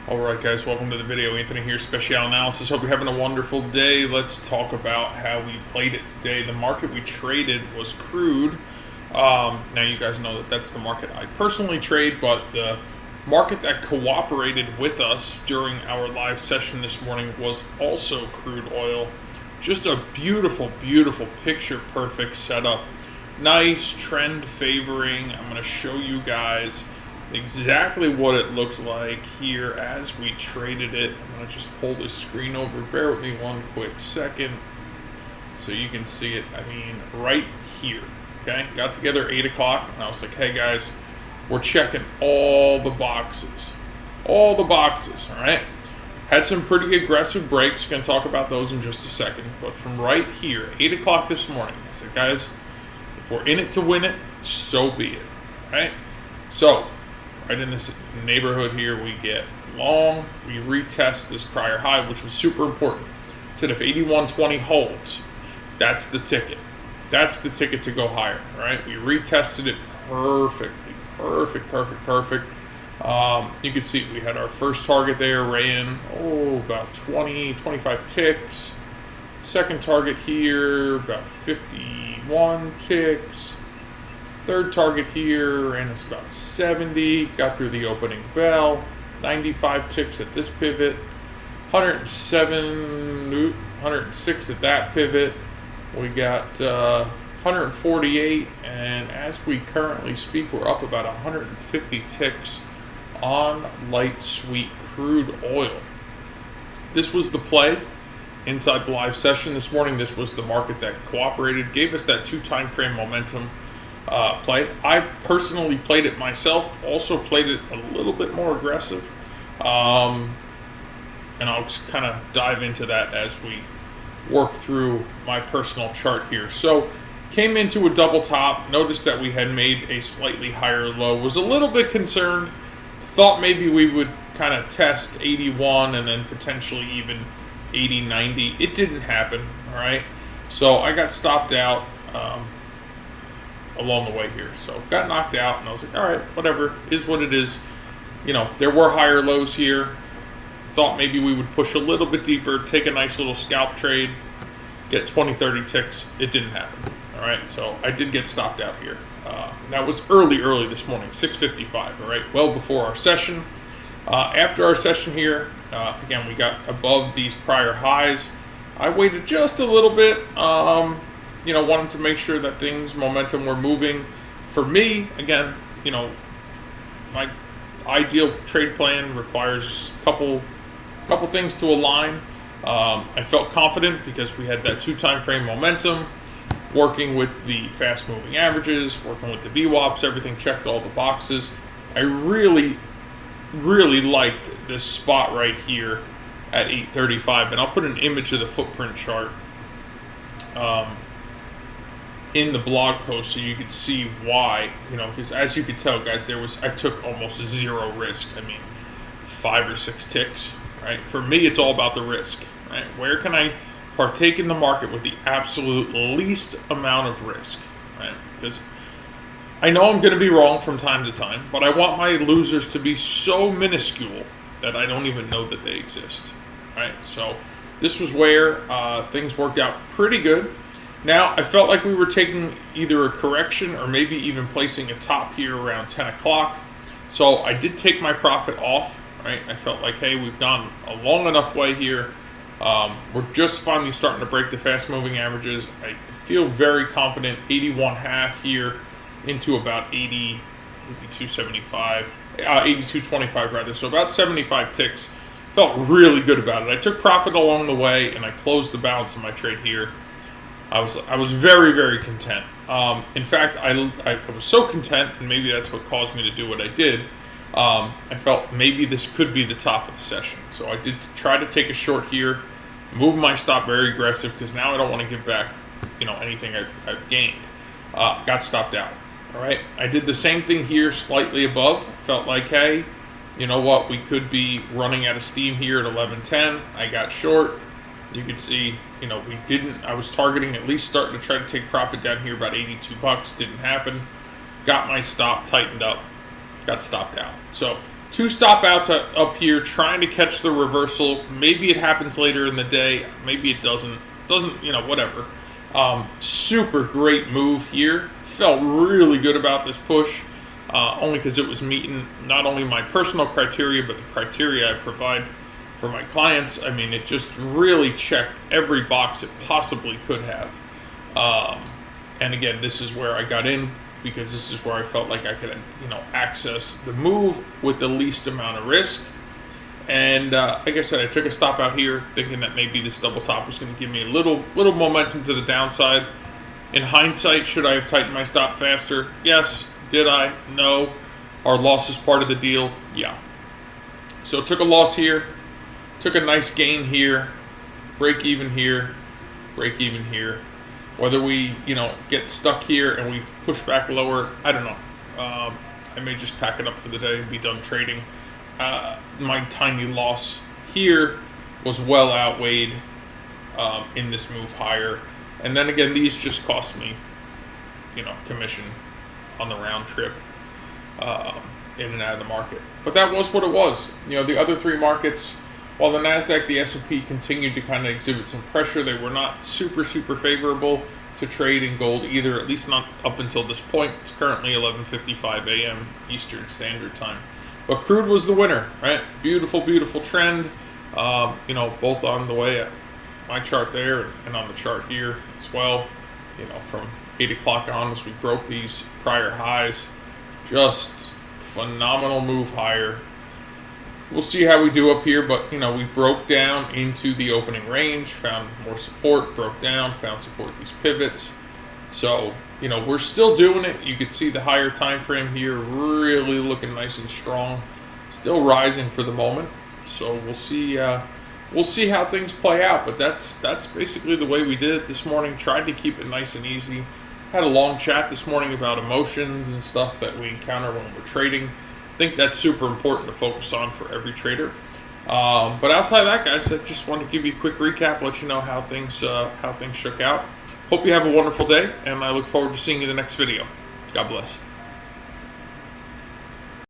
Alright guys, welcome to the video. Anthony here, Special Analysis. Hope you're having a wonderful day. Let's talk about how we played it today. The market we traded was Crude. Now you guys know that that's the market I personally trade, but the market that cooperated with us during our live session this morning was also crude oil. Just a beautiful, beautiful picture perfect setup. Nice trend favoring. I'm going to show you guys exactly what it looked like here as we traded it. I'm going to just pull this screen over. Bear with me one quick second so you can see it. I mean, right here. Okay, got together 8 o'clock and I was like, hey guys, we're checking all the boxes. All the boxes, all right? Had some pretty aggressive breaks. Going to talk about those in just a second. But from right here, 8 o'clock this morning, I said, guys, if we're in it to win it, so be it, all right? So, right in this neighborhood here, we get long. We retest this prior high, which was super important. It said if 81.20 holds, that's the ticket. That's the ticket to go higher, right? We retested it perfectly. Perfect. You can see we had our first target there, ran, about 20, 25 ticks. Second target here, about 51 ticks. Third target here, and it's about 70. Got through the opening bell. 95 ticks at this pivot. 106 at that pivot. We got 148, and as we currently speak, we're up about 150 ticks on light sweet crude oil. This was the play inside the live session this morning. This was the market that cooperated, gave us that 2 time frame momentum play. I personally played it myself, also played it a little bit more aggressive, and I'll just kind of dive into that as we work through my personal chart here. So came into a double top, noticed that we had made a slightly higher low, was a little bit concerned, thought maybe we would kind of test 81 and then potentially even 80, 90. It didn't happen, all right? So I got stopped out along the way here. So got knocked out, and I was like, all right, whatever, is what it is. You know, there were higher lows here. Thought maybe we would push a little bit deeper, take a nice little scalp trade, get 20, 30 ticks. It didn't happen, all right? So I did get stopped out here. That was early this morning, 6:55, all right? Well before our session. After our session here, again, we got above these prior highs. I waited just a little bit, wanted to make sure that momentum were moving. For me, again, my ideal trade plan requires a couple things to align. I felt confident because we had that 2 time frame momentum, working with the fast moving averages, working with the VWAPs, everything checked all the boxes. I really liked this spot right here at 835, and I'll put an image of the footprint chart in the blog post so you can see why, because as you can tell, guys, I took almost 0 risk. I mean, 5 or 6 ticks, right? For me, it's all about the risk, right? Where can I partake in the market with the absolute least amount of risk, right? Because I know I'm going to be wrong from time to time, but I want my losers to be so minuscule that I don't even know that they exist, right? So this was where things worked out pretty good. Now, I felt like we were taking either a correction or maybe even placing a top here around 10 o'clock. So I did take my profit off, right? I felt like, hey, we've gone a long enough way here. We're just finally starting to break the fast-moving averages. I feel very confident, 81.5 here into about 80, 82.75, 82.25 rather. So about 75 ticks. Felt really good about it. I took profit along the way, and I closed the balance of my trade here. I was very content. In fact, I was so content, and maybe that's what caused me to do what I did. I felt maybe this could be the top of the session. So I did try to take a short here, move my stop very aggressive because now I don't want to give back, anything I've gained. Got stopped out. All right. I did the same thing here, slightly above. Felt like, hey, you know what? We could be running out of steam here at 11:10. I got short. You can see, we didn't. I was targeting at least starting to try to take profit down here about $82. Didn't happen. Got my stop tightened up. Got stopped out. So 2 stop outs up here, trying to catch the reversal. Maybe it happens later in the day. Maybe it doesn't. Doesn't, whatever. Super great move here. Felt really good about this push, only because it was meeting not only my personal criteria, but the criteria I provide for my clients. I mean, it just really checked every box it possibly could have. And again, this is where I got in, because this is where I felt like I could, access the move with the least amount of risk. And like I said, I took a stop out here, thinking that maybe this double top was going to give me a little momentum to the downside. In hindsight, should I have tightened my stop faster? Yes. Did I? No. Are losses part of the deal? Yeah. So took a loss here, took a nice gain here, break even here, break even here. Whether we, get stuck here and we push back lower, I don't know. I may just pack it up for the day and be done trading. My tiny loss here was well outweighed in this move higher. And then again, these just cost me, commission on the round trip in and out of the market. But that was what it was. The other 3 markets, while the Nasdaq, the S&P continued to kind of exhibit some pressure, they were not super favorable to trade in gold either, at least not up until this point. It's currently 11:55 a.m. Eastern Standard Time. But crude was the winner, right? Beautiful trend. Both on the way at my chart there and on the chart here as well. From 8 o'clock on, as we broke these prior highs, just phenomenal move higher. We'll see how we do up here, but we broke down into the opening range, found more support, broke down, found support these pivots. So we're still doing it. You could see the higher time frame here really looking nice and strong, still rising for the moment. So we'll see how things play out. But that's basically the way we did it this morning. Tried to keep it nice and easy. Had a long chat this morning about emotions and stuff that we encounter when we're trading. I think that's super important to focus on for every trader. But outside of that, guys, I just wanted to give you a quick recap, let you know how things shook out. Hope you have a wonderful day, and I look forward to seeing you in the next video. God bless.